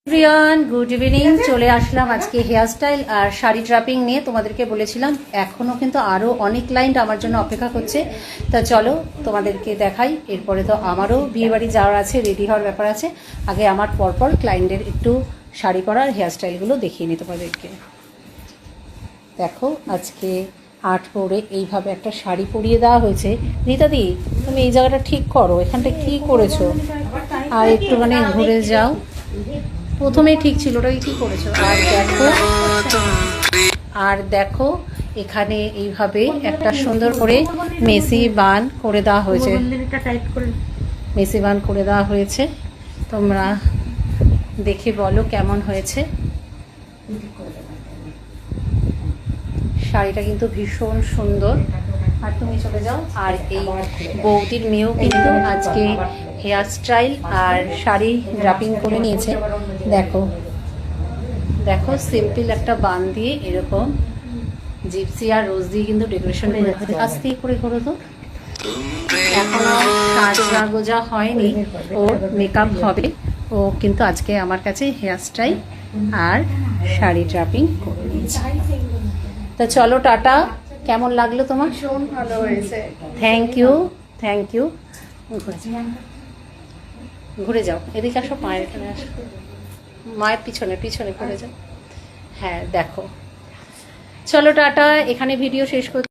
Priyan good evening. চলে আসলাম আজকে hairstyle আর sari draping নিয়ে। তোমাদেরকে বলেছিলাম এখনও কিন্তু আরও অনেক ক্লায়েন্ট আমার জন্য অপেক্ষা করছে। তা চলো তোমাদেরকে দেখাই। এরপরে তো আমারও বিয়েবাড়ি যাওয়ার আছে, রেডি হওয়ার ব্যাপার আছে। আগে আমার পরপর ক্লায়েন্টের একটু শাড়ি পরার হেয়ারস্টাইলগুলো দেখিয়ে নিই তোমাদেরকে। দেখো আজকে আট পরে এইভাবে একটা শাড়ি পরিয়ে দেওয়া হয়েছে। রীতাদি তুমি এই জায়গাটা ঠিক করো, এখানটা কি করেছো? আর একটুখানি ঘুরে যাও। প্রথমেই ঠিক ছিল, ওটাই কি করেছো? আর দেখো এখানে এইভাবে একটা সুন্দর করে মেসি বান করে দেওয়া হয়েছে। মেসি বান করে দেওয়া হয়েছে। তোমরা দেখে বলো কেমন হয়েছে। শাড়িটা কিন্তু ভীষণ সুন্দর। আর তুমি চলে যাও। আর এই বৌদির মেয়েও কিন্তু আজকে হেয়ার স্টাইল আর শাড়ি ড্রাপিং করে নিয়েছে। দেখো দেখো সিম্পল একটা বান দিয়ে এরকম জিপসি আর রোজ দিয়ে কিন্তু ডেকোরেশন করে আস্তে করে করো। তো এখনো সাজা গোজা হয়নি, ওর মেকআপ হবে। ও কিন্তু আজকে আমার কাছে হেয়ার স্টাইল আর শাড়ি ড্রাপিং করে নিয়েছে। তা চলো টাটা। কেমন লাগলো তোমার? ভীষণ ভালো হয়েছে। Thank you thank you. ঘুরে যাও, এদিকে আসো, মায়ের এখানে আসো, মায়ের পিছনে পিছনে ঘুরে যাও। হ্যাঁ দেখো, চলো টাটা। এখানে ভিডিও শেষ করতে